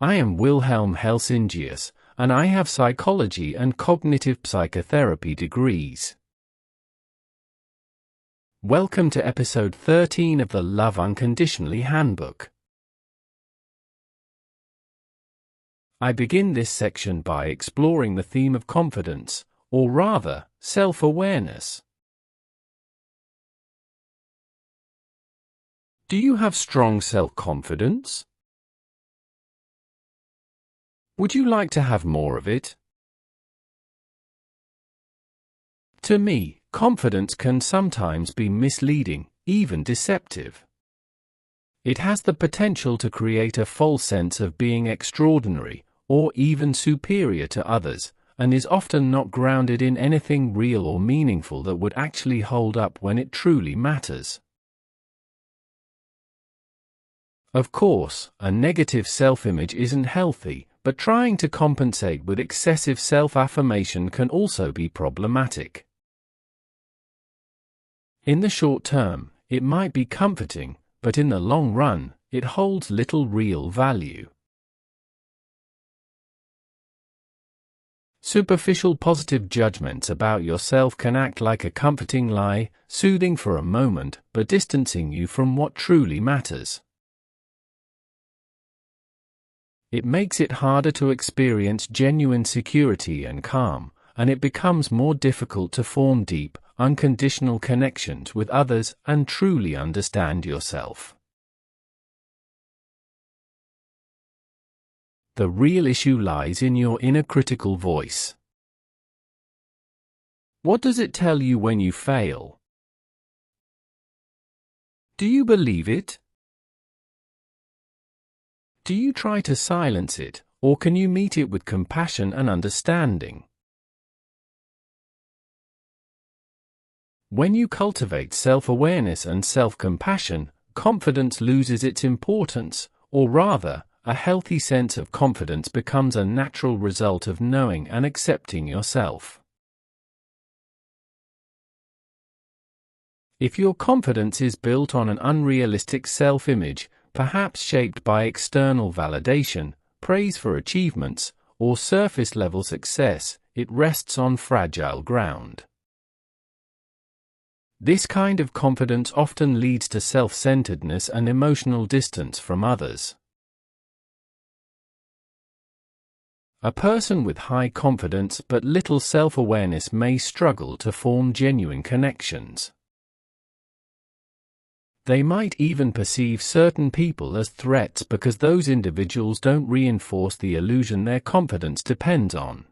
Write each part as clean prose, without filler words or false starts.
I am Wilhelm Helsingius, and I have psychology and cognitive psychotherapy degrees. Welcome to episode 13 of the Love Unconditionally Handbook. I begin this section by exploring the theme of confidence, or rather, self-awareness. Do you have strong self-confidence? Would you like to have more of it? To me, confidence can sometimes be misleading, even deceptive. It has the potential to create a false sense of being extraordinary, or even superior to others, and is often not grounded in anything real or meaningful that would actually hold up when it truly matters. Of course, a negative self-image isn't healthy, but trying to compensate with excessive self-affirmation can also be problematic. In the short term, it might be comforting, but in the long run, it holds little real value. Superficial positive judgments about yourself can act like a comforting lie, soothing for a moment, but distancing you from what truly matters. It makes it harder to experience genuine security and calm, and it becomes more difficult to form deep, unconditional connections with others and truly understand yourself. The real issue lies in your inner critical voice. What does it tell you when you fail? Do you believe it? Do you try to silence it, or can you meet it with compassion and understanding? When you cultivate self-awareness and self-compassion, confidence loses its importance, or rather, a healthy sense of confidence becomes a natural result of knowing and accepting yourself. If your confidence is built on an unrealistic self-image, perhaps shaped by external validation, praise for achievements, or surface-level success, it rests on fragile ground. This kind of confidence often leads to self-centeredness and emotional distance from others. A person with high confidence but little self-awareness may struggle to form genuine connections. They might even perceive certain people as threats because those individuals don't reinforce the illusion their confidence depends on.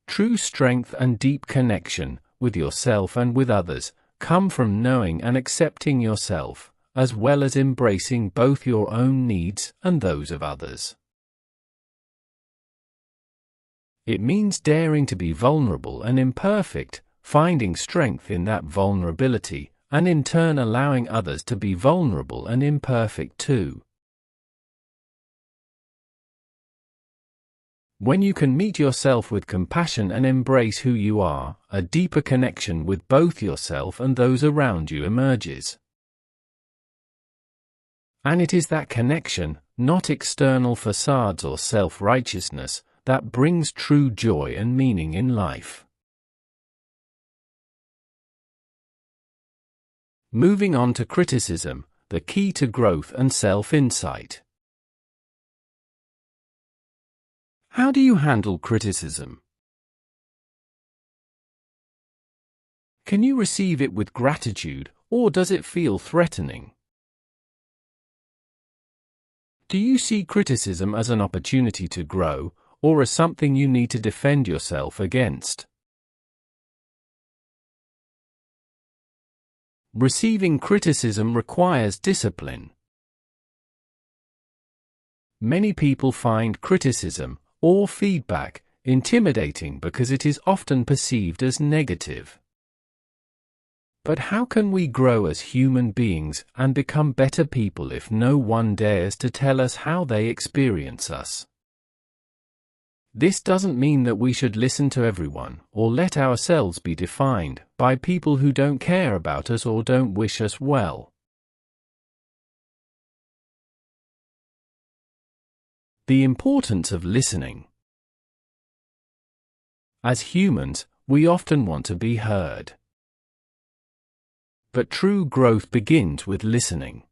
True strength and deep connection, with yourself and with others, come from knowing and accepting yourself, as well as embracing both your own needs and those of others. It means daring to be vulnerable and imperfect, finding strength in that vulnerability, and in turn allowing others to be vulnerable and imperfect too. When you can meet yourself with compassion and embrace who you are, a deeper connection with both yourself and those around you emerges. And it is that connection, not external facades or self-righteousness, that brings true joy and meaning in life. Moving on to criticism, the key to growth and self-insight. How do you handle criticism? Can you receive it with gratitude, or does it feel threatening? Do you see criticism as an opportunity to grow, or as something you need to defend yourself against? Receiving criticism requires discipline. Many people find criticism, or feedback, intimidating because it is often perceived as negative. But how can we grow as human beings and become better people if no one dares to tell us how they experience us? This doesn't mean that we should listen to everyone, or let ourselves be defined by people who don't care about us or don't wish us well. The importance of listening. As humans, we often want to be heard. But true growth begins with listening.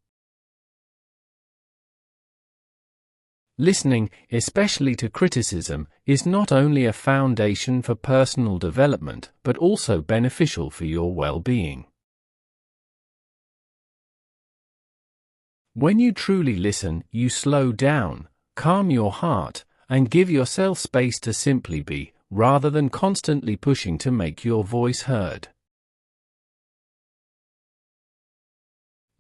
Listening, especially to criticism, is not only a foundation for personal development but also beneficial for your well-being. When you truly listen, you slow down, calm your heart, and give yourself space to simply be, rather than constantly pushing to make your voice heard.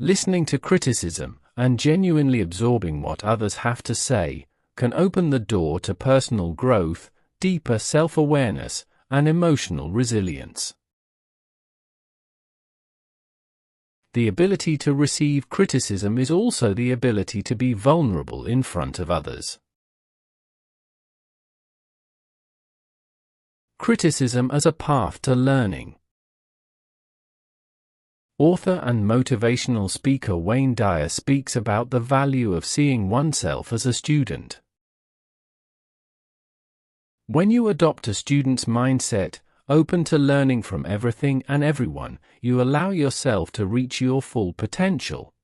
Listening to criticism, and genuinely absorbing what others have to say, can open the door to personal growth, deeper self-awareness, and emotional resilience. The ability to receive criticism is also the ability to be vulnerable in front of others. Criticism as a path to learning. Author and motivational speaker Wayne Dyer speaks about the value of seeing oneself as a student. When you adopt a student's mindset, open to learning from everything and everyone, you allow yourself to reach your full potential.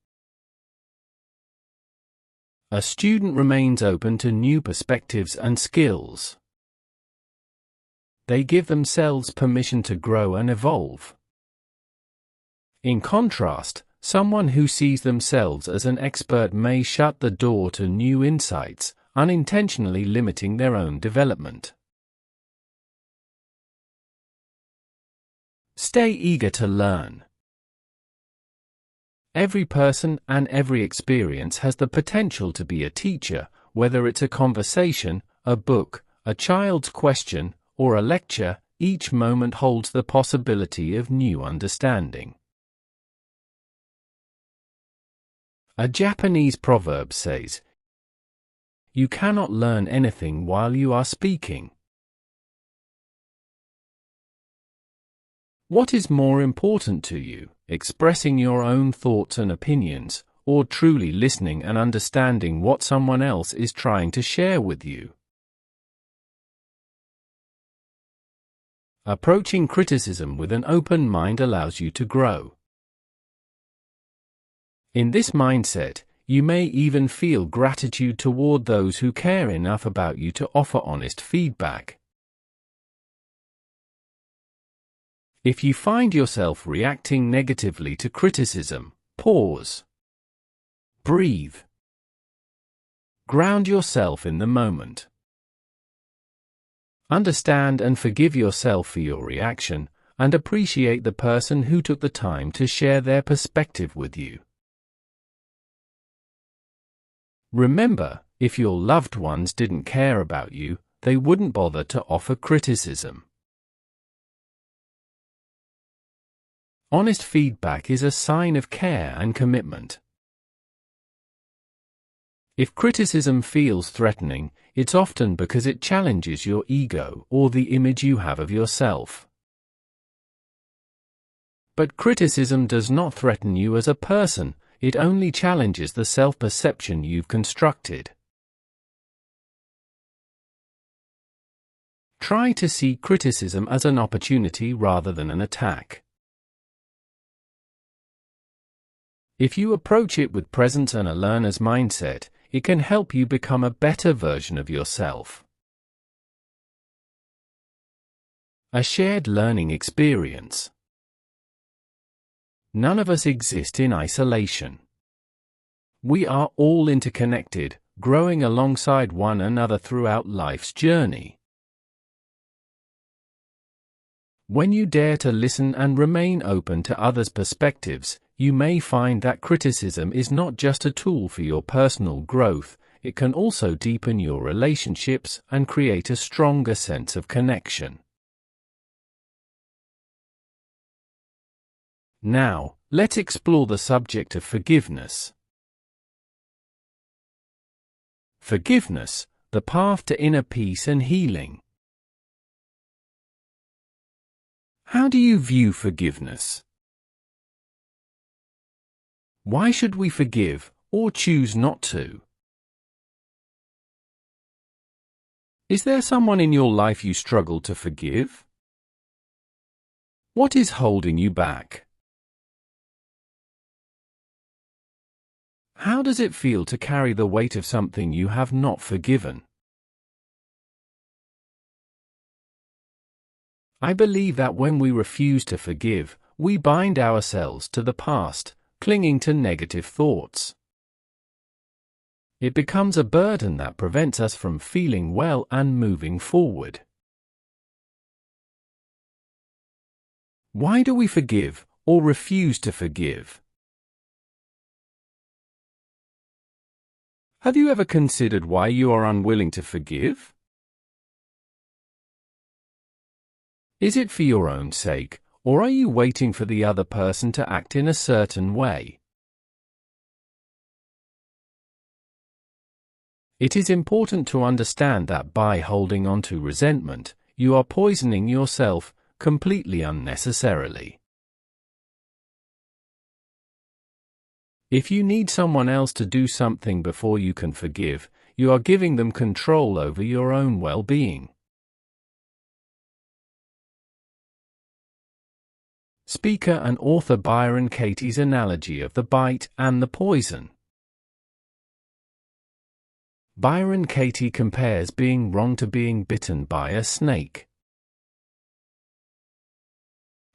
A student remains open to new perspectives and skills. They give themselves permission to grow and evolve. In contrast, someone who sees themselves as an expert may shut the door to new insights, unintentionally limiting their own development. Stay eager to learn. Every person and every experience has the potential to be a teacher, whether it's a conversation, a book, a child's question, or a lecture. Each moment holds the possibility of new understanding. A Japanese proverb says, "You cannot learn anything while you are speaking." What is more important to you, expressing your own thoughts and opinions, or truly listening and understanding what someone else is trying to share with you? Approaching criticism with an open mind allows you to grow. In this mindset, you may even feel gratitude toward those who care enough about you to offer honest feedback. If you find yourself reacting negatively to criticism, pause. Breathe. Ground yourself in the moment. Understand and forgive yourself for your reaction, and appreciate the person who took the time to share their perspective with you. Remember, if your loved ones didn't care about you, they wouldn't bother to offer criticism. Honest feedback is a sign of care and commitment. If criticism feels threatening, it's often because it challenges your ego or the image you have of yourself. But criticism does not threaten you as a person, it only challenges the self-perception you've constructed. Try to see criticism as an opportunity rather than an attack. If you approach it with presence and a learner's mindset, it can help you become a better version of yourself. A shared learning experience. None of us exist in isolation. We are all interconnected, growing alongside one another throughout life's journey. When you dare to listen and remain open to others' perspectives, you may find that criticism is not just a tool for your personal growth, it can also deepen your relationships and create a stronger sense of connection. Now, let's explore the subject of forgiveness. Forgiveness, the path to inner peace and healing. How do you view forgiveness? Why should we forgive, or choose not to? Is there someone in your life you struggle to forgive? What is holding you back? How does it feel to carry the weight of something you have not forgiven? I believe that when we refuse to forgive, we bind ourselves to the past, clinging to negative thoughts. It becomes a burden that prevents us from feeling well and moving forward. Why do we forgive or refuse to forgive? Have you ever considered why you are unwilling to forgive? Is it for your own sake, or are you waiting for the other person to act in a certain way? It is important to understand that by holding on to resentment, you are poisoning yourself completely unnecessarily. If you need someone else to do something before you can forgive, you are giving them control over your own well-being. Speaker and author Byron Katie's analogy of the bite and the poison. Byron Katie compares being wrong to being bitten by a snake.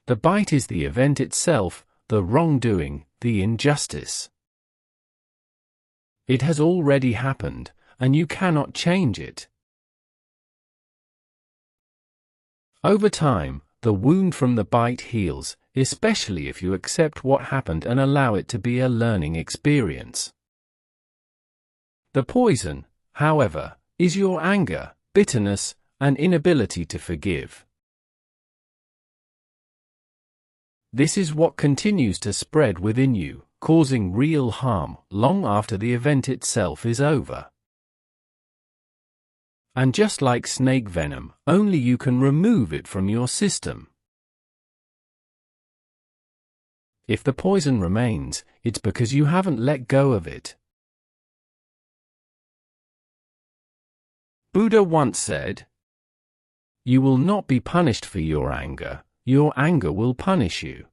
The bite is the event itself, the wrongdoing, the injustice. It has already happened, and you cannot change it. Over time, the wound from the bite heals, especially if you accept what happened and allow it to be a learning experience. The poison, however, is your anger, bitterness, and inability to forgive. This is what continues to spread within you, causing real harm long after the event itself is over. And just like snake venom, only you can remove it from your system. If the poison remains, it's because you haven't let go of it. Buddha once said, "You will not be punished for your anger will punish you."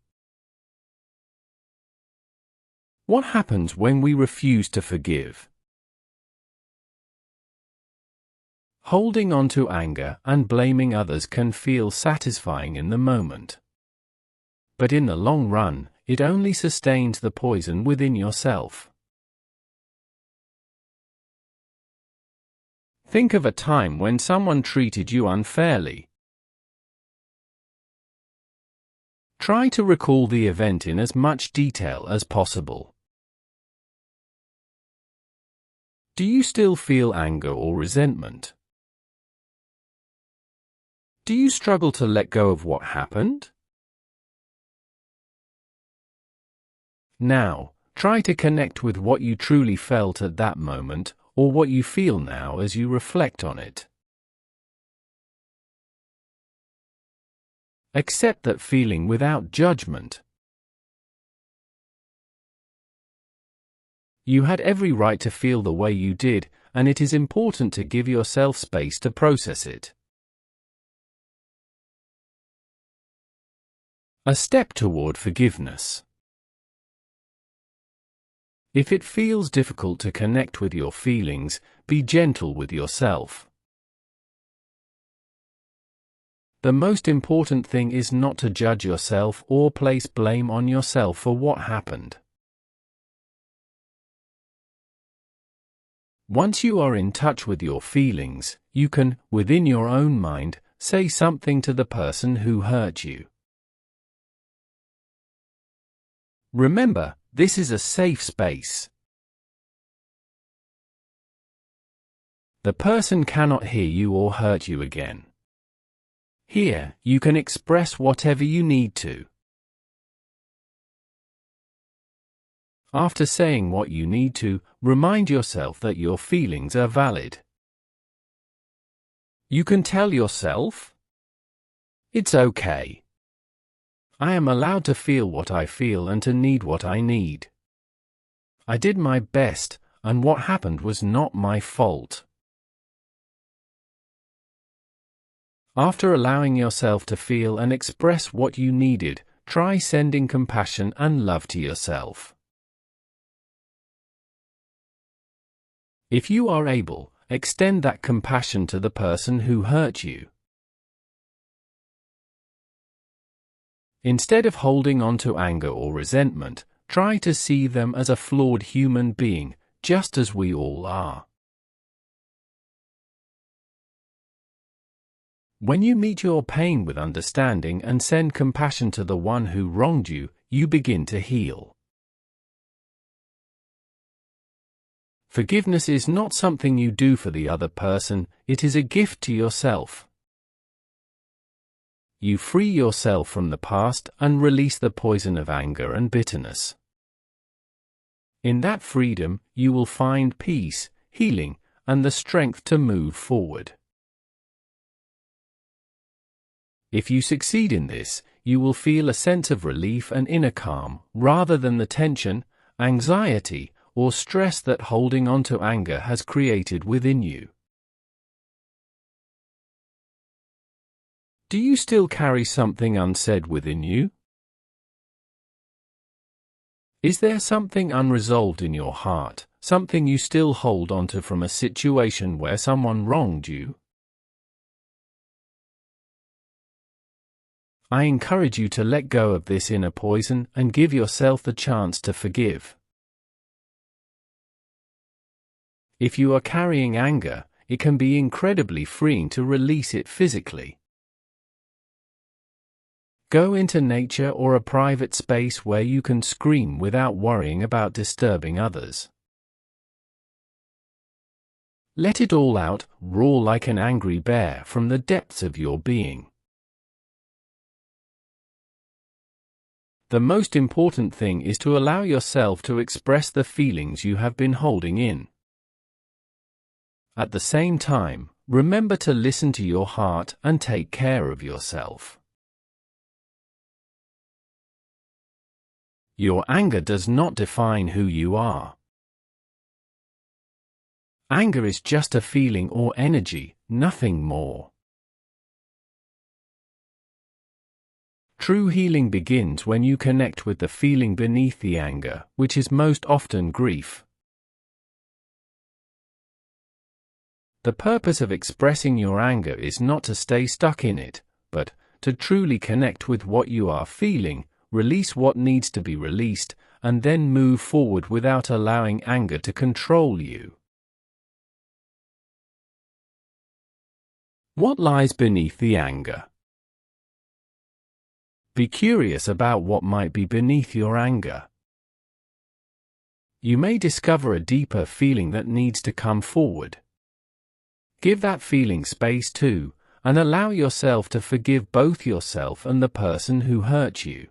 What happens when we refuse to forgive? Holding on to anger and blaming others can feel satisfying in the moment. But in the long run, it only sustains the poison within yourself. Think of a time when someone treated you unfairly. Try to recall the event in as much detail as possible. Do you still feel anger or resentment? Do you struggle to let go of what happened? Now, try to connect with what you truly felt at that moment, or what you feel now as you reflect on it. Accept that feeling without judgment. You had every right to feel the way you did, and it is important to give yourself space to process it. A step toward forgiveness. If it feels difficult to connect with your feelings, be gentle with yourself. The most important thing is not to judge yourself or place blame on yourself for what happened. Once you are in touch with your feelings, you can, within your own mind, say something to the person who hurt you. Remember, this is a safe space. The person cannot hear you or hurt you again. Here, you can express whatever you need to. After saying what you need to, remind yourself that your feelings are valid. You can tell yourself, "It's okay. I am allowed to feel what I feel and to need what I need. I did my best, and what happened was not my fault." After allowing yourself to feel and express what you needed, try sending compassion and love to yourself. If you are able, extend that compassion to the person who hurt you. Instead of holding on to anger or resentment, try to see them as a flawed human being, just as we all are. When you meet your pain with understanding and send compassion to the one who wronged you, you begin to heal. Forgiveness is not something you do for the other person, it is a gift to yourself. You free yourself from the past and release the poison of anger and bitterness. In that freedom, you will find peace, healing, and the strength to move forward. If you succeed in this, you will feel a sense of relief and inner calm, rather than the tension, anxiety, or stress that holding on to anger has created within you. Do you still carry something unsaid within you? Is there something unresolved in your heart, something you still hold onto from a situation where someone wronged you? I encourage you to let go of this inner poison and give yourself the chance to forgive. If you are carrying anger, it can be incredibly freeing to release it physically. Go into nature or a private space where you can scream without worrying about disturbing others. Let it all out, roar like an angry bear from the depths of your being. The most important thing is to allow yourself to express the feelings you have been holding in. At the same time, remember to listen to your heart and take care of yourself. Your anger does not define who you are. Anger is just a feeling or energy, nothing more. True healing begins when you connect with the feeling beneath the anger, which is most often grief. The purpose of expressing your anger is not to stay stuck in it, but to truly connect with what you are feeling, release what needs to be released, and then move forward without allowing anger to control you. What lies beneath the anger? Be curious about what might be beneath your anger. You may discover a deeper feeling that needs to come forward. Give that feeling space too, and allow yourself to forgive both yourself and the person who hurt you.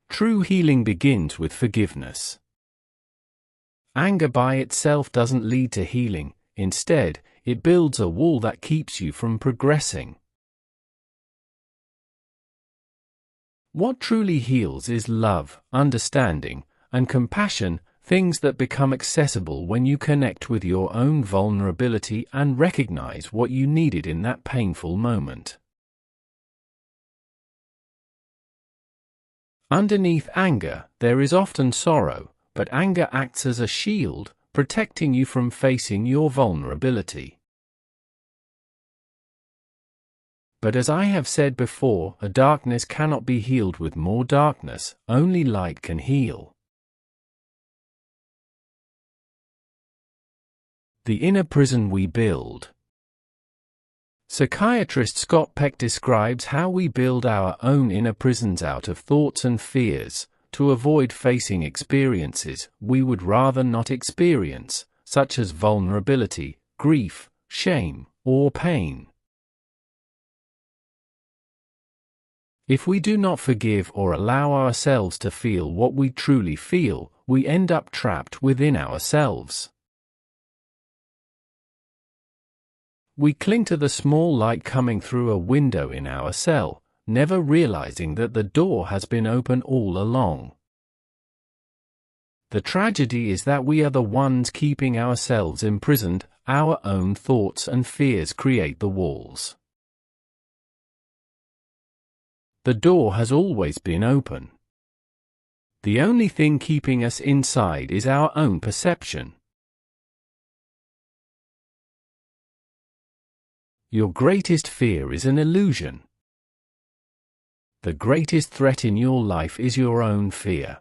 True healing begins with forgiveness. Anger by itself doesn't lead to healing, instead, it builds a wall that keeps you from progressing. What truly heals is love, understanding, and compassion, things that become accessible when you connect with your own vulnerability and recognize what you needed in that painful moment. Underneath anger, there is often sorrow, but anger acts as a shield, protecting you from facing your vulnerability. But as I have said before, a darkness cannot be healed with more darkness, only light can heal. The inner prison we build. Psychiatrist Scott Peck describes how we build our own inner prisons out of thoughts and fears, to avoid facing experiences we would rather not experience, such as vulnerability, grief, shame, or pain. If we do not forgive or allow ourselves to feel what we truly feel, we end up trapped within ourselves. We cling to the small light coming through a window in our cell, never realizing that the door has been open all along. The tragedy is that we are the ones keeping ourselves imprisoned. Our own thoughts and fears create the walls. The door has always been open. The only thing keeping us inside is our own perception. Your greatest fear is an illusion. The greatest threat in your life is your own fear.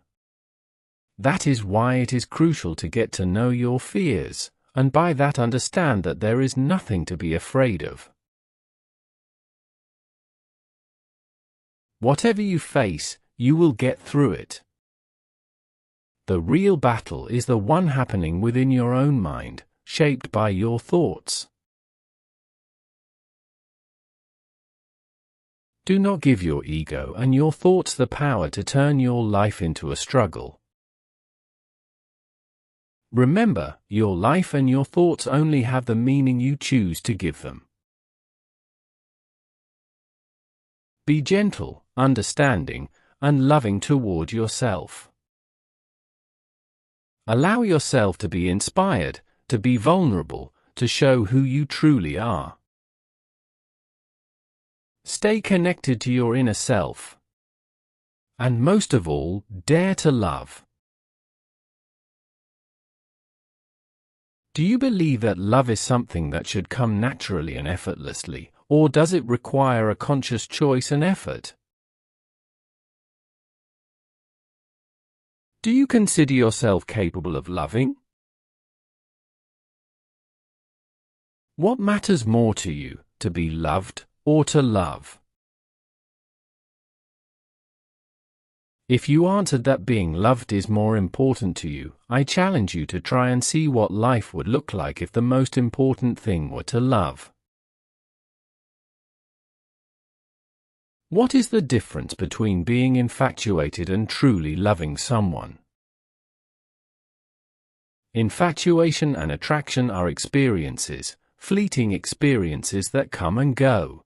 That is why it is crucial to get to know your fears, and by that understand that there is nothing to be afraid of. Whatever you face, you will get through it. The real battle is the one happening within your own mind, shaped by your thoughts. Do not give your ego and your thoughts the power to turn your life into a struggle. Remember, your life and your thoughts only have the meaning you choose to give them. Be gentle, understanding, and loving toward yourself. Allow yourself to be inspired, to be vulnerable, to show who you truly are. Stay connected to your inner self. And most of all, dare to love. Do you believe that love is something that should come naturally and effortlessly, or does it require a conscious choice and effort? Do you consider yourself capable of loving? What matters more to you, to be loved or to love? If you answered that being loved is more important to you, I challenge you to try and see what life would look like if the most important thing were to love. What is the difference between being infatuated and truly loving someone? Infatuation and attraction are experiences, fleeting experiences that come and go.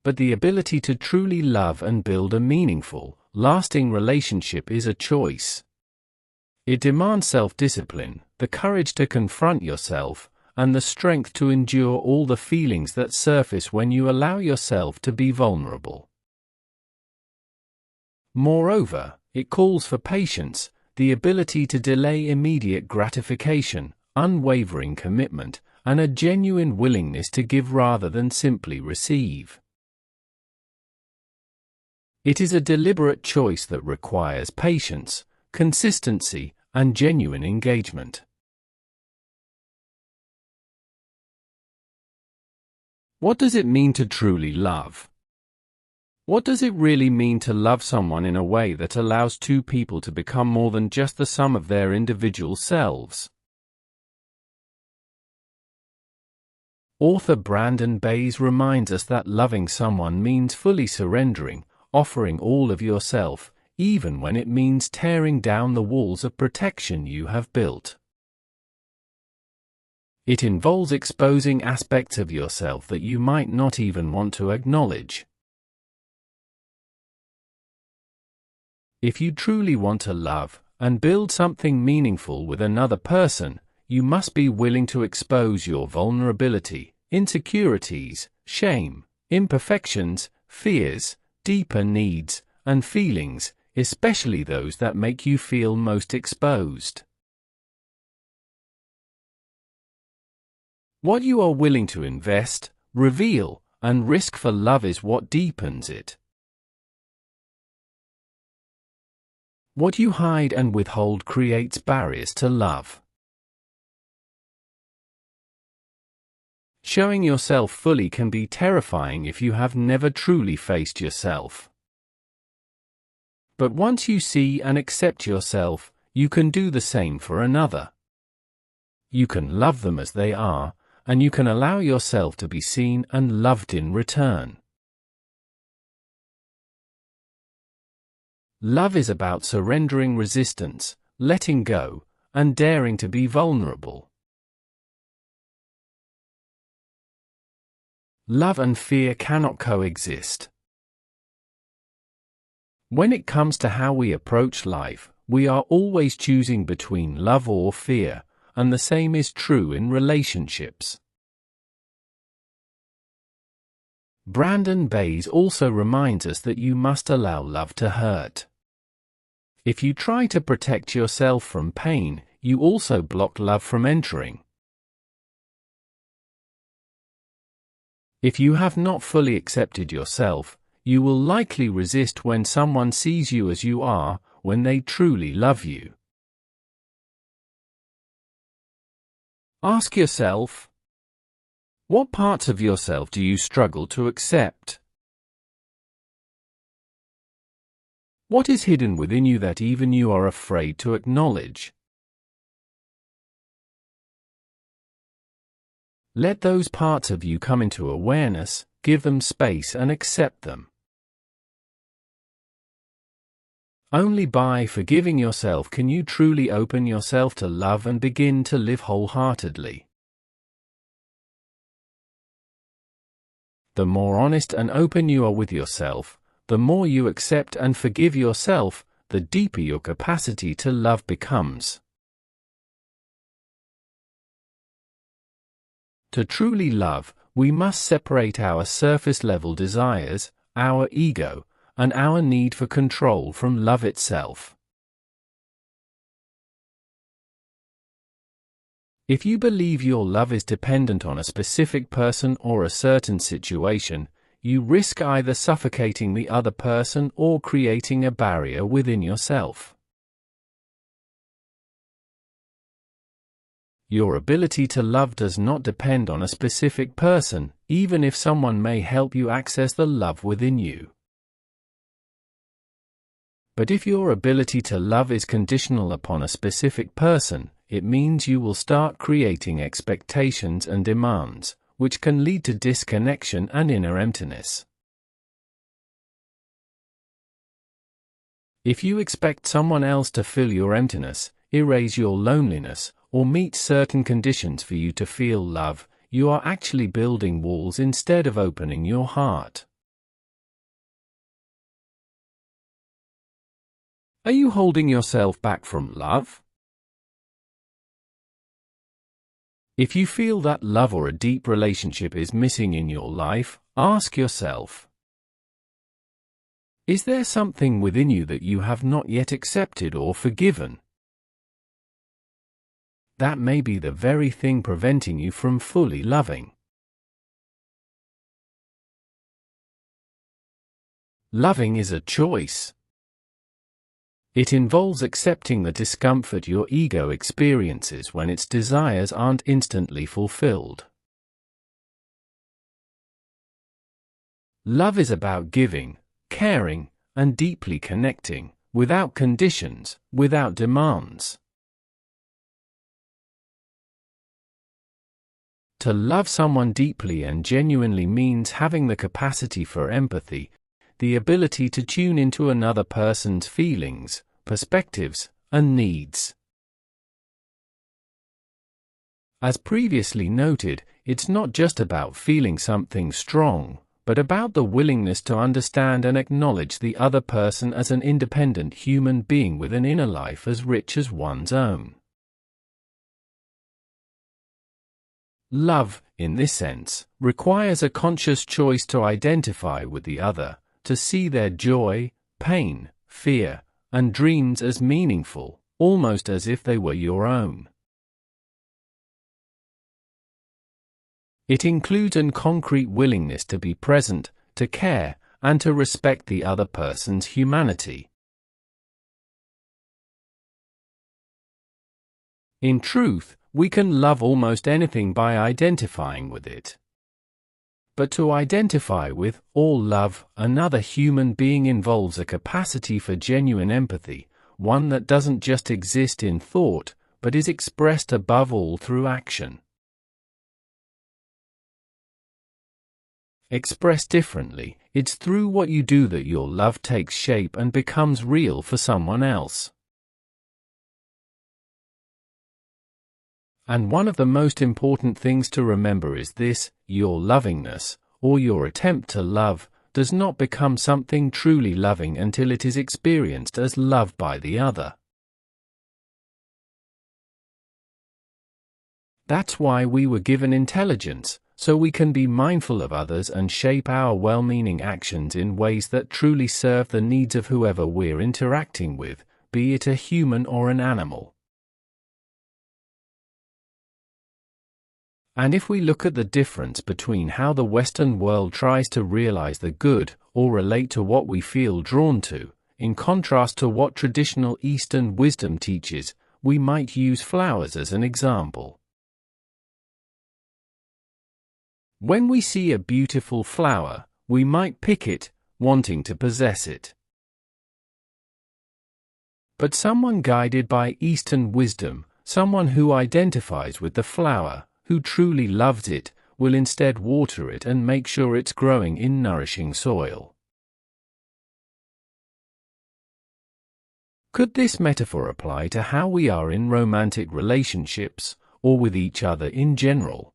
But the ability to truly love and build a meaningful, lasting relationship is a choice. It demands self-discipline, the courage to confront yourself, and the strength to endure all the feelings that surface when you allow yourself to be vulnerable. Moreover, it calls for patience, the ability to delay immediate gratification, unwavering commitment, and a genuine willingness to give rather than simply receive. It is a deliberate choice that requires patience, consistency, and genuine engagement. What does it mean to truly love? What does it really mean to love someone in a way that allows two people to become more than just the sum of their individual selves? Author Brandon Bayes reminds us that loving someone means fully surrendering, offering all of yourself, even when it means tearing down the walls of protection you have built. It involves exposing aspects of yourself that you might not even want to acknowledge. If you truly want to love and build something meaningful with another person, you must be willing to expose your vulnerability, insecurities, shame, imperfections, fears, deeper needs, and feelings, especially those that make you feel most exposed. What you are willing to invest, reveal, and risk for love is what deepens it. What you hide and withhold creates barriers to love. Showing yourself fully can be terrifying if you have never truly faced yourself. But once you see and accept yourself, you can do the same for another. You can love them as they are, and you can allow yourself to be seen and loved in return. Love is about surrendering resistance, letting go, and daring to be vulnerable. Love and fear cannot coexist. When it comes to how we approach life, we are always choosing between love or fear, and the same is true in relationships. Brandon Bayes also reminds us that you must allow love to hurt. If you try to protect yourself from pain, you also block love from entering. If you have not fully accepted yourself, you will likely resist when someone sees you as you are, when they truly love you. Ask yourself, what parts of yourself do you struggle to accept? What is hidden within you that even you are afraid to acknowledge? Let those parts of you come into awareness, give them space and accept them. Only by forgiving yourself can you truly open yourself to love and begin to live wholeheartedly. The more honest and open you are with yourself, the more you accept and forgive yourself, the deeper your capacity to love becomes. To truly love, we must separate our surface-level desires, our ego, and our need for control from love itself. If you believe your love is dependent on a specific person or a certain situation, you risk either suffocating the other person or creating a barrier within yourself. Your ability to love does not depend on a specific person, even if someone may help you access the love within you. But if your ability to love is conditional upon a specific person, it means you will start creating expectations and demands, which can lead to disconnection and inner emptiness. If you expect someone else to fill your emptiness, erase your loneliness, or meet certain conditions for you to feel love, you are actually building walls instead of opening your heart. Are you holding yourself back from love? If you feel that love or a deep relationship is missing in your life, ask yourself, is there something within you that you have not yet accepted or forgiven? That may be the very thing preventing you from fully loving. Loving is a choice. It involves accepting the discomfort your ego experiences when its desires aren't instantly fulfilled. Love is about giving, caring, and deeply connecting, without conditions, without demands. To love someone deeply and genuinely means having the capacity for empathy, the ability to tune into another person's feelings, perspectives, and needs. As previously noted, it's not just about feeling something strong, but about the willingness to understand and acknowledge the other person as an independent human being with an inner life as rich as one's own. Love, in this sense, requires a conscious choice to identify with the other, to see their joy, pain, fear, and dreams as meaningful, almost as if they were your own. It includes a concrete willingness to be present, to care, and to respect the other person's humanity. In truth, we can love almost anything by identifying with it. But to identify with, or love, another human being involves a capacity for genuine empathy, one that doesn't just exist in thought, but is expressed above all through action. Expressed differently, it's through what you do that your love takes shape and becomes real for someone else. And one of the most important things to remember is this: your lovingness, or your attempt to love, does not become something truly loving until it is experienced as love by the other. That's why we were given intelligence, so we can be mindful of others and shape our well-meaning actions in ways that truly serve the needs of whoever we're interacting with, be it a human or an animal. And if we look at the difference between how the Western world tries to realize the good or relate to what we feel drawn to, in contrast to what traditional Eastern wisdom teaches, we might use flowers as an example. When we see a beautiful flower, we might pick it, wanting to possess it. But someone guided by Eastern wisdom, someone who identifies with the flower, who truly loves it, will instead water it and make sure it's growing in nourishing soil. Could this metaphor apply to how we are in romantic relationships, or with each other in general?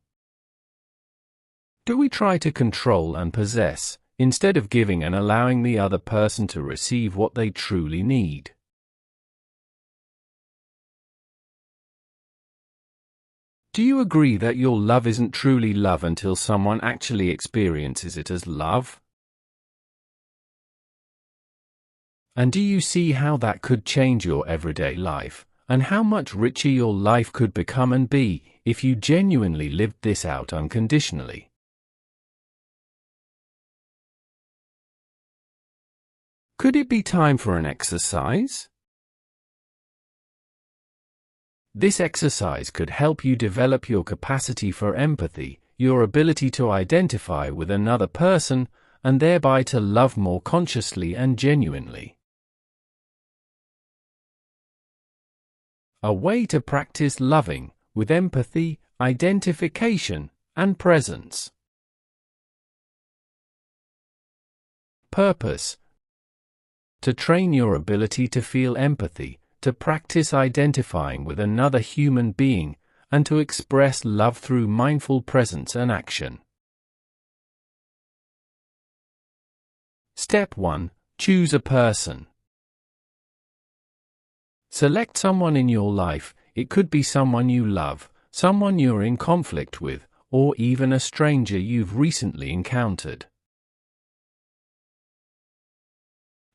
Do we try to control and possess, instead of giving and allowing the other person to receive what they truly need? Do you agree that your love isn't truly love until someone actually experiences it as love? And do you see how that could change your everyday life, and how much richer your life could become and be, if you genuinely lived this out unconditionally? Could it be time for an exercise? This exercise could help you develop your capacity for empathy, your ability to identify with another person, and thereby to love more consciously and genuinely. A way to practice loving, with empathy, identification, and presence. Purpose: to train your ability to feel empathy, to practice identifying with another human being, and to express love through mindful presence and action. Step 1. Choose a person. Select someone in your life. It could be someone you love, someone you're in conflict with, or even a stranger you've recently encountered.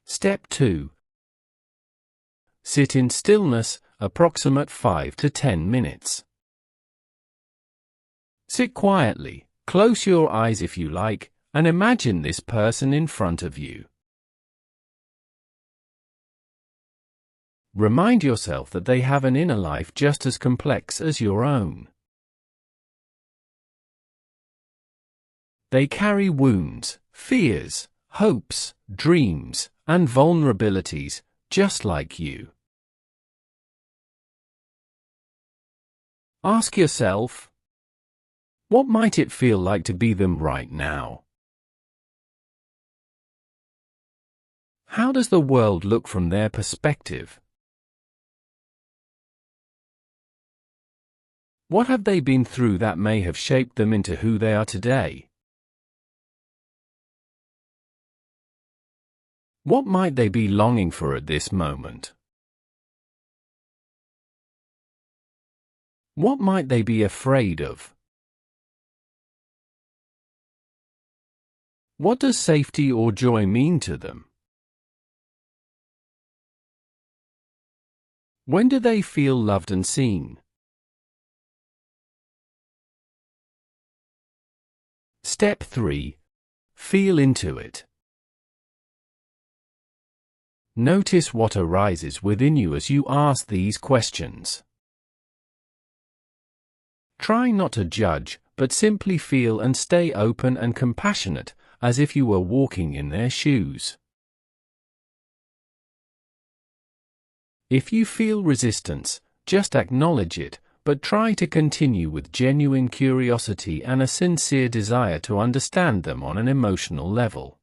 Step 2. Sit in stillness, approximate 5 to 10 minutes. Sit quietly, close your eyes if you like, and imagine this person in front of you. Remind yourself that they have an inner life just as complex as your own. They carry wounds, fears, hopes, dreams, and vulnerabilities, just like you. Ask yourself, what might it feel like to be them right now? How does the world look from their perspective? What have they been through that may have shaped them into who they are today? What might they be longing for at this moment? What might they be afraid of? What does safety or joy mean to them? When do they feel loved and seen? Step 3. Feel into it. Notice what arises within you as you ask these questions. Try not to judge, but simply feel and stay open and compassionate, as if you were walking in their shoes. If you feel resistance, just acknowledge it, but try to continue with genuine curiosity and a sincere desire to understand them on an emotional level.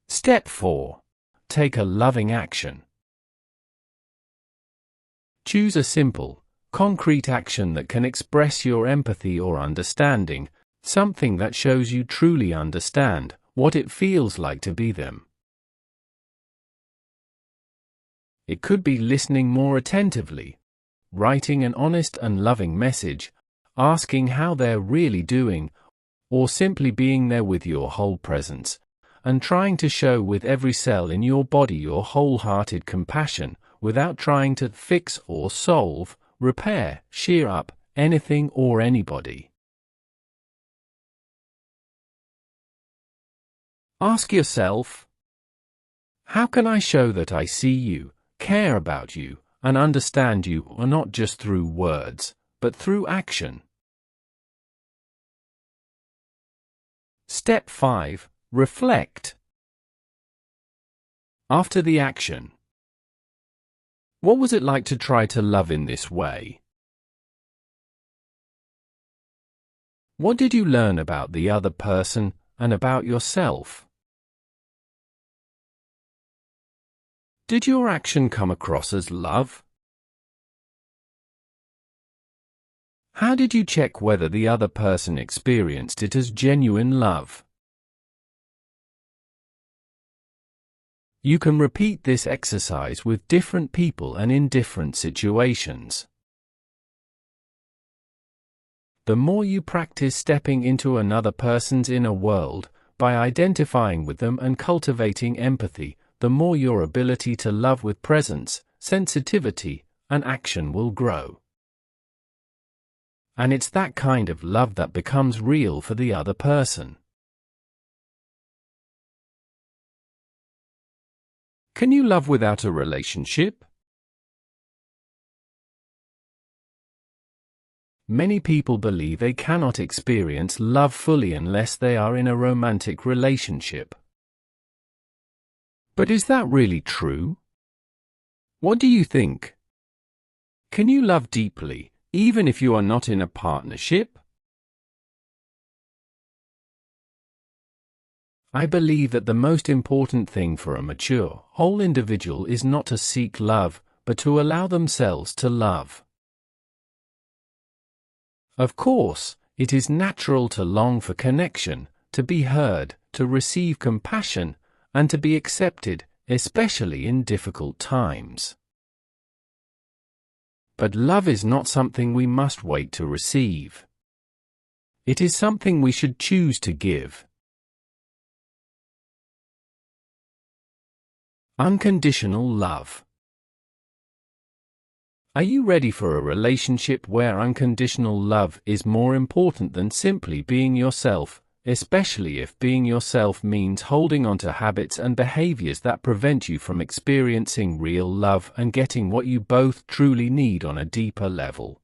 Step 4. Take a loving action. Choose a simple, concrete action that can express your empathy or understanding, something that shows you truly understand what it feels like to be them. It could be listening more attentively, writing an honest and loving message, asking how they're really doing, or simply being there with your whole presence, and trying to show with every cell in your body your wholehearted compassion, without trying to fix or solve, repair, cheer up anything or anybody. Ask yourself, how can I show that I see you, care about you, and understand you, not just through words, but through action? Step 5. Reflect. After the action, what was it like to try to love in this way? What did you learn about the other person and about yourself? Did your action come across as love? How did you check whether the other person experienced it as genuine love? You can repeat this exercise with different people and in different situations. The more you practice stepping into another person's inner world, by identifying with them and cultivating empathy, the more your ability to love with presence, sensitivity, and action will grow. And it's that kind of love that becomes real for the other person. Can you love without a relationship? Many people believe they cannot experience love fully unless they are in a romantic relationship. But is that really true? What do you think? Can you love deeply, even if you are not in a partnership? I believe that the most important thing for a mature, whole individual is not to seek love, but to allow themselves to love. Of course, it is natural to long for connection, to be heard, to receive compassion, and to be accepted, especially in difficult times. But love is not something we must wait to receive. It is something we should choose to give. Unconditional love. Are you ready for a relationship where unconditional love is more important than simply being yourself, especially if being yourself means holding on to habits and behaviors that prevent you from experiencing real love and getting what you both truly need on a deeper level?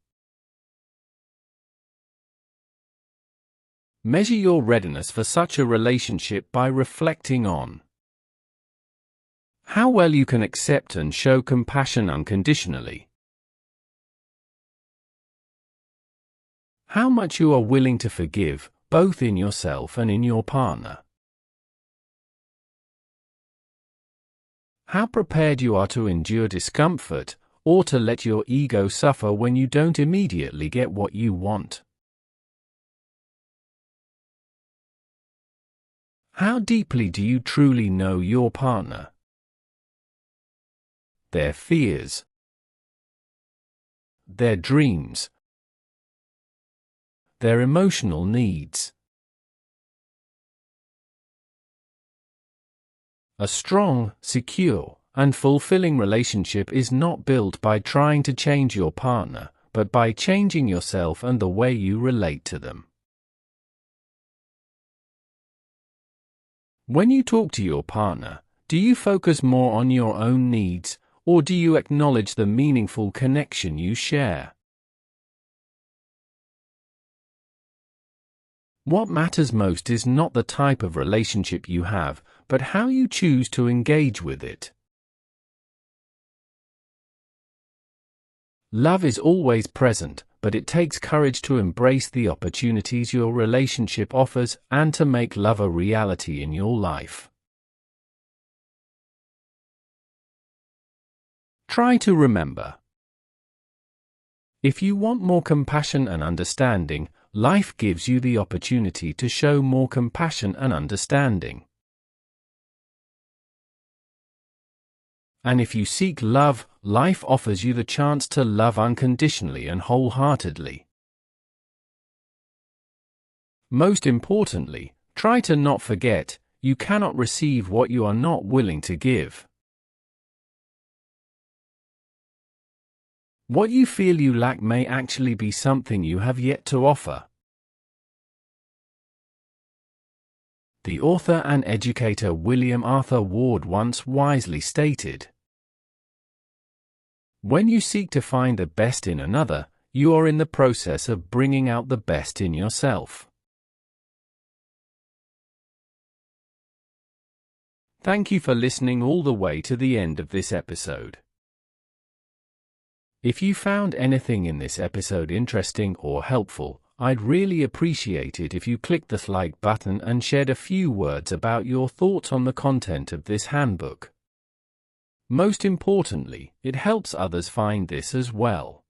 Measure your readiness for such a relationship by reflecting on how well you can accept and show compassion unconditionally. How much you are willing to forgive, both in yourself and in your partner. How prepared you are to endure discomfort, or to let your ego suffer when you don't immediately get what you want. How deeply do you truly know your partner? Their fears, their dreams, their emotional needs. A strong, secure, and fulfilling relationship is not built by trying to change your partner, but by changing yourself and the way you relate to them. When you talk to your partner, do you focus more on your own needs, or do you acknowledge the meaningful connection you share? What matters most is not the type of relationship you have, but how you choose to engage with it. Love is always present, but it takes courage to embrace the opportunities your relationship offers and to make love a reality in your life. Try to remember. If you want more compassion and understanding, life gives you the opportunity to show more compassion and understanding. And if you seek love, life offers you the chance to love unconditionally and wholeheartedly. Most importantly, try to not forget, you cannot receive what you are not willing to give. What you feel you lack may actually be something you have yet to offer. The author and educator William Arthur Ward once wisely stated, "When you seek to find the best in another, you are in the process of bringing out the best in yourself." Thank you for listening all the way to the end of this episode. If you found anything in this episode interesting or helpful, I'd really appreciate it if you clicked the like button and shared a few words about your thoughts on the content of this handbook. Most importantly, it helps others find this as well.